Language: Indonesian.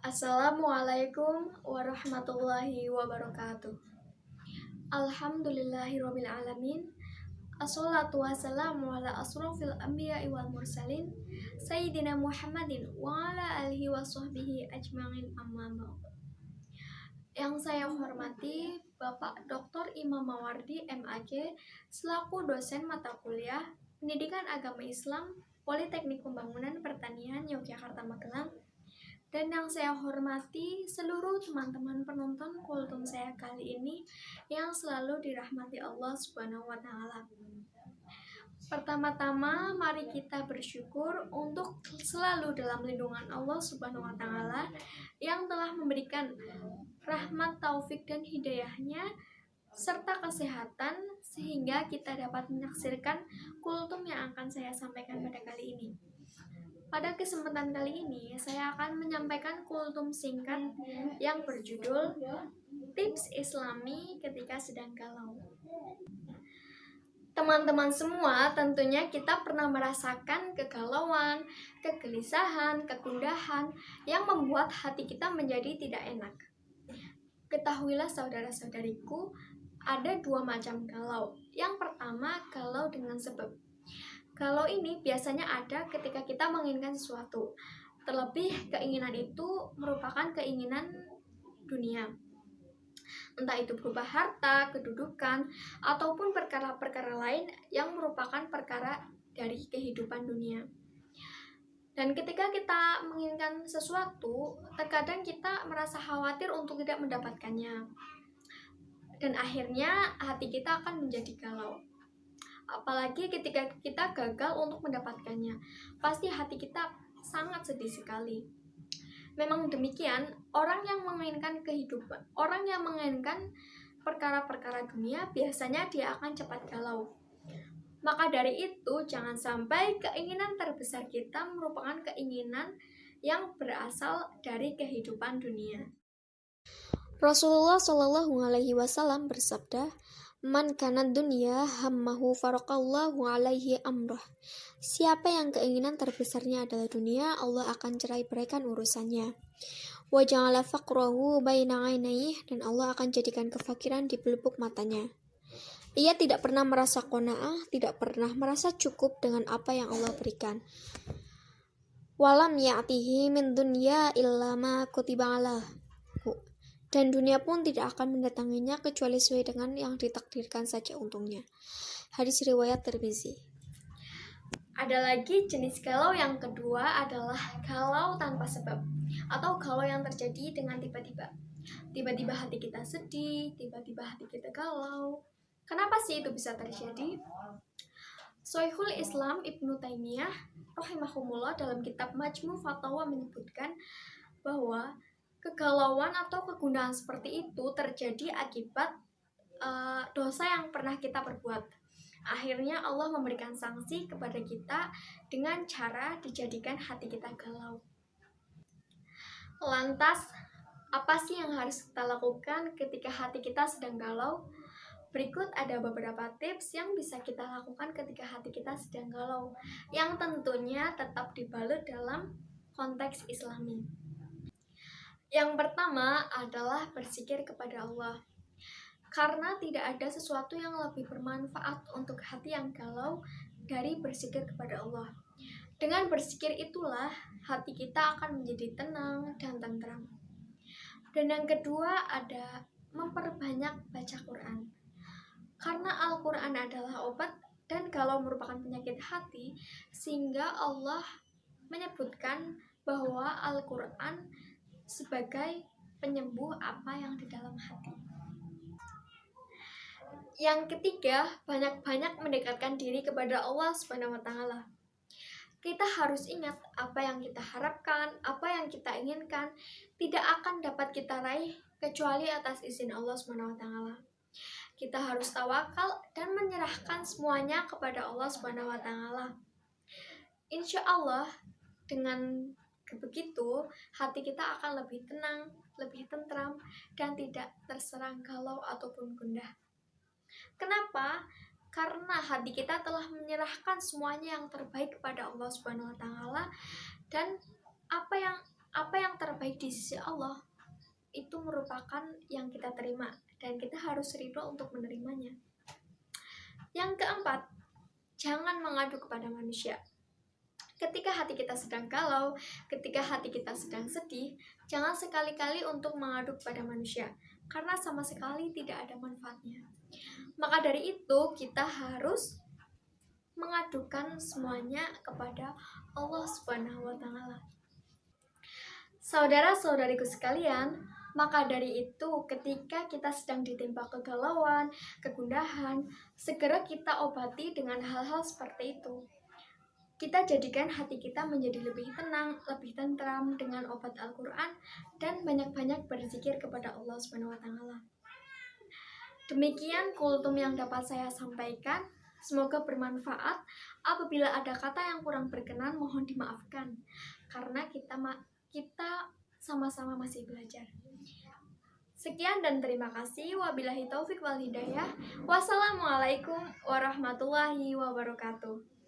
Assalamualaikum warahmatullahi wabarakatuh. Alhamdulillahirabbil alamin. Assalatu wassalamu ala asrofil anbiya'i wal mursalin Sayyidina Muhammadin wa ala alihi wa sahbihi ajma'in amma ba'd. Yang saya hormati Bapak Dr. Imam Mawardi MAG selaku dosen mata kuliah Pendidikan Agama Islam Politeknik Pembangunan Pertanian Yogyakarta Magelang. Dan yang saya hormati seluruh teman-teman penonton kultum saya kali ini yang selalu dirahmati Allah Subhanahu wa Ta'ala. Pertama-tama, mari kita bersyukur untuk selalu dalam lindungan Allah Subhanahu wa Ta'ala yang telah memberikan rahmat, taufik, dan hidayahnya serta kesehatan sehingga kita dapat menyaksikan kultum yang akan saya sampaikan pada kali ini. Pada kesempatan kali ini, saya akan menyampaikan kultum singkat yang berjudul Tips Islami Ketika Sedang Galau. Teman-teman semua, tentunya kita pernah merasakan kegalauan, kegelisahan, kegundahan yang membuat hati kita menjadi tidak enak. Ketahuilah saudara-saudariku, ada dua macam galau. Yang pertama, galau dengan sebab. Galau ini biasanya ada ketika kita menginginkan sesuatu. Terlebih keinginan itu merupakan keinginan dunia. Entah itu berupa harta, kedudukan, ataupun perkara-perkara lain yang merupakan perkara dari kehidupan dunia. Dan ketika kita menginginkan sesuatu, terkadang kita merasa khawatir untuk tidak mendapatkannya. Dan akhirnya hati kita akan menjadi galau. Apalagi ketika kita gagal untuk mendapatkannya, pasti hati kita sangat sedih sekali. Memang demikian, orang yang menginginkan kehidupan, orang yang menginginkan perkara-perkara dunia, biasanya dia akan cepat galau. Maka dari itu, jangan sampai keinginan terbesar kita merupakan keinginan yang berasal dari kehidupan dunia. Rasulullah Shallallahu Alaihi Wasallam bersabda, Man kana dunya hammahu faraqallahu alaihi amrah. Siapa yang keinginan terbesarnya adalah dunia, Allah akan cerai-beraikan urusannya. Wa ja'ala faqrahu baina 'ainayhi, dan Allah akan jadikan kefakiran di pelupuk matanya. Ia tidak pernah merasa qanaah, tidak pernah merasa cukup dengan apa yang Allah berikan. Walam ya'tihi min dunya illa ma kutiba alah. Dan dunia pun tidak akan mendatanginya kecuali sesuai dengan yang ditakdirkan saja untungnya. Hadis riwayat Tirmizi. Ada lagi jenis galau yang kedua adalah galau tanpa sebab, atau galau yang terjadi dengan tiba-tiba. Tiba-tiba hati kita sedih, tiba-tiba hati kita galau. Kenapa sih itu bisa terjadi? Shaykhul Islam Ibnu Taimiyah rahimahumullah dalam kitab Majmu' Fatawa menyebutkan bahwa kegalauan atau kegundahan seperti itu terjadi akibat dosa yang pernah kita perbuat. Akhirnya Allah memberikan sanksi kepada kita dengan cara dijadikan hati kita galau. Lantas, apa sih yang harus kita lakukan ketika hati kita sedang galau? Berikut ada beberapa tips yang bisa kita lakukan ketika hati kita sedang galau, yang tentunya tetap dibalut dalam konteks Islami. Yang pertama adalah berzikir kepada Allah. Karena tidak ada sesuatu yang lebih bermanfaat untuk hati yang galau dari berzikir kepada Allah. Dengan berzikir itulah hati kita akan menjadi tenang dan tentram. Dan yang kedua ada memperbanyak baca Quran. Karena Al-Quran adalah obat dan galau merupakan penyakit hati, sehingga Allah menyebutkan bahwa Al-Quran sebagai penyembuh apa yang di dalam hati. Yang ketiga, banyak-banyak mendekatkan diri kepada Allah Subhanahu wa Ta'ala. Kita harus ingat apa yang kita harapkan, apa yang kita inginkan tidak akan dapat kita raih kecuali atas izin Allah Subhanahu wa Ta'ala. Kita harus tawakal dan menyerahkan semuanya kepada Allah Subhanahu wa Ta'ala. Insya Allah dengan begitu, hati kita akan lebih tenang, lebih tentram, dan tidak terserang galau ataupun gundah. Kenapa? Karena hati kita telah menyerahkan semuanya yang terbaik kepada Allah Subhanahu wa Ta'ala, dan apa yang apa yang terbaik di sisi Allah itu merupakan yang kita terima dan kita harus ridho untuk menerimanya. Yang keempat, jangan mengadu kepada manusia. Ketika hati kita sedang galau, ketika hati kita sedang sedih, jangan sekali-kali untuk mengadu kepada manusia, karena sama sekali tidak ada manfaatnya. Maka dari itu, kita harus mengadukan semuanya kepada Allah Subhanahu wa Ta'ala. Saudara-saudariku sekalian, maka dari itu ketika kita sedang ditimpa kegalauan, kegundahan, segera kita obati dengan hal-hal seperti itu. Kita jadikan hati kita menjadi lebih tenang, lebih tentram dengan obat Al-Quran dan banyak-banyak berzikir kepada Allah Subhanahu wa Ta'ala. Demikian kultum yang dapat saya sampaikan. Semoga bermanfaat. Apabila ada kata yang kurang berkenan, mohon dimaafkan karena kita sama-sama masih belajar. Sekian dan terima kasih. Wabillahi taufik wal hidayah. Wassalamualaikum warahmatullahi wabarakatuh.